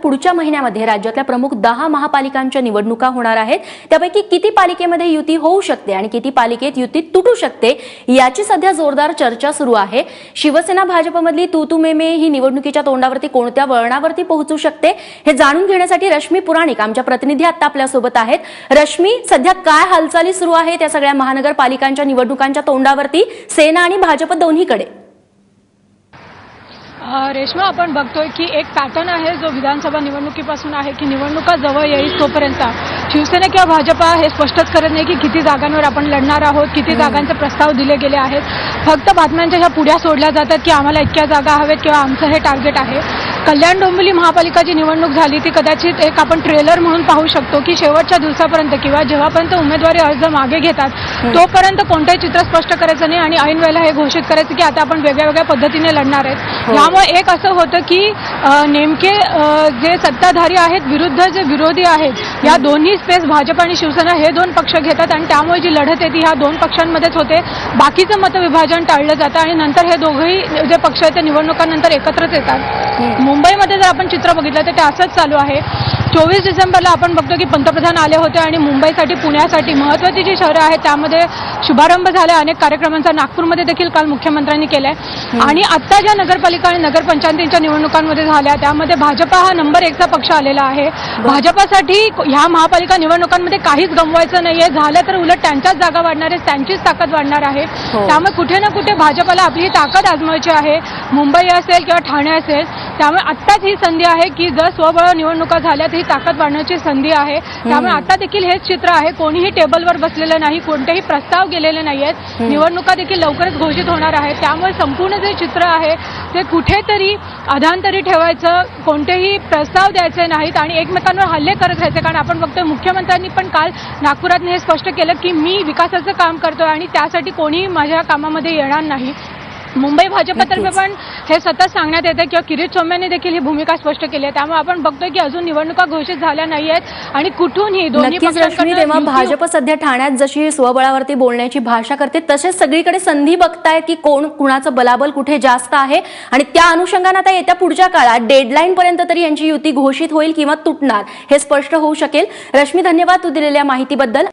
पुढच्या महिन्यामध्ये राज्यातल्या प्रमुख 10 महापालिकांच्या निवडणुका होणार आहेत। त्यापैकी किती पालिकेमध्ये युती होऊ शकते आणि किती पालिकेत युती तुटू शकते याची सध्या जोरदार चर्चा सुरू आहे। शिवसेना भाजपमधली तू मे ही निवडणुकीच्या तोंडावरती कोणत्या वळणावरती पोहोचू शकते हे जाणून घेण्यासाठी रश्मी पुराणिक आमच्या प्रतिनिधी आता आपल्या सोबत आहेत। रश्मी, सध्या काय हालचाली सुरू आहेत त्या सगळ्या महानगरपालिकांच्या निवडणुकांच्या तोंडावरती सेना आणि भाजप दोन्हीकडे? रेश्मा, आपण बघतोय की एक पॅटर्न आहे जो विधानसभा निवडणुकीपासून आहे की निवडणुका जवळ येईल तोपर्यंत शिवसेना किंवा भाजपा हे स्पष्टच करत नाही की किती जागांवर आपण लढणार आहोत, किती जागांचे प्रस्ताव दिले गेले आहेत। फक्त बातम्यांच्या ह्या पुढ्या सोडल्या जातात की आम्हाला इतक्या जागा हवेत किंवा आमचं हे टार्गेट आहे। कल्याण डोंबिवली महापालिकाची निवडणूक झाली ती कदाचित एक आपण ट्रेलर म्हणून पाहू शकतो की शेवटच्या दिवसापर्यंत किंवा जेव्हापर्यंत उमेदवारी अर्ज मागे घेतात तोपर्यंत कोणतेही चित्र स्पष्ट करायचं नाही आणि ऐन वेळेला हे घोषित करायचं की आता आपण वेगळ्या वेगळ्या पद्धतीने लढणार आहेत। यामुळे एक असं होतं की नेमके जे सत्ताधारी आहेत विरुद्ध जे विरोधी आहेत या दोन्ही स्पेस भाजप आणि शिवसेना हे दोन पक्ष घेतात आणि त्यामुळे जी लढत आहे ती ह्या दोन पक्षांमध्येच होते। बाकीचं मतविभाजन टाळलं जातं आणि नंतर हे दोघंही जे पक्ष आहेत ते निवडणुकांनंतर एकत्रच येतात। मुंबईमध्ये जर आपण चित्र बघितलं तर ते असंच चालू आहे। 24 डिसेंबरला आपण बघतो की पंतप्रधान आले होते आणि मुंबईसाठी पुण्यासाठी महत्त्वाची जी शहरं आहेत त्यामध्ये शुभारंभ झाला अनेक कार्यक्रमांचा। नागपूरमध्ये देखील काल मुख्यमंत्र्यांनी केलाय आणि आता ज्या नगरपालिका आणि नगरपंचायतींच्या निवडणुकांमध्ये झाल्या त्यामध्ये भाजपा हा नंबर 1चा पक्ष आलेला आहे। भाजपासाठी ह्या महापालिका निवडणुकांमध्ये काहीच गमवायचं नाहीये, झालं तर उलट त्यांच्याच जागा वाढणार आहे, त्यांचीच ताकद वाढणार आहे। त्यामुळे कुठे ना कुठे भाजपला आपली ताकद आजमावायची आहे, मुंबई असेल किंवा ठाणे असेल। त्यामुळे आत्ताच ही संधी आहे की जर स्वबळ निवडणुका झाल्या तर ही ताकद वाढण्याची संधी आहे। त्यामुळे आता देखील हेच चित्र आहे, कोणीही टेबलवर बसलेलं नाही, कोणतेही प्रस्ताव गेलेले नाहीयेत, निवडणुका देखील लवकरच घोषित होणार आहेत। त्यामुळे संपूर्ण जे चित्र आहे ते कुठेतरी अधांतरी ठेवायचं, कोणतेही प्रस्ताव द्यायचे नाहीत आणि एकमेकांवर हल्ले करत राहायचे। कारण आपण बघतोय मुख्यमंत्र्यांनी पण काल नागपुरात हे स्पष्ट केलं की मी विकासाचं काम करतोय आणि त्यासाठी कोणीही माझ्या कामामध्ये येणार नाही। मुंबई भाजपतर्फे पण हे सतत सांगण्यात येते किंवा किरीट सोमय्यांनी देखील ही भूमिका स्पष्ट केली आहे। त्यामुळे आपण बघतोय की अजून निवडणुका घोषित झाल्या नाहीयेत आणि कुठूनही दोन्ही पक्षांकडून तेव्हा भाजप सध्या ठाण्यात जशी स्वबळावरती बोलण्याची भाषा करते तसेच सगळीकडे संधी बघतायत की कोण कुणाचं बलाबल कुठे जास्त आहे आणि त्या अनुषंगाने आता येत्या पुढच्या काळात डेडलाईन पर्यंत तरी यांची युती घोषित होईल किंवा तुटणार हे स्पष्ट होऊ शकेल। रश्मी, धन्यवाद तू दिलेल्या माहितीबद्दल।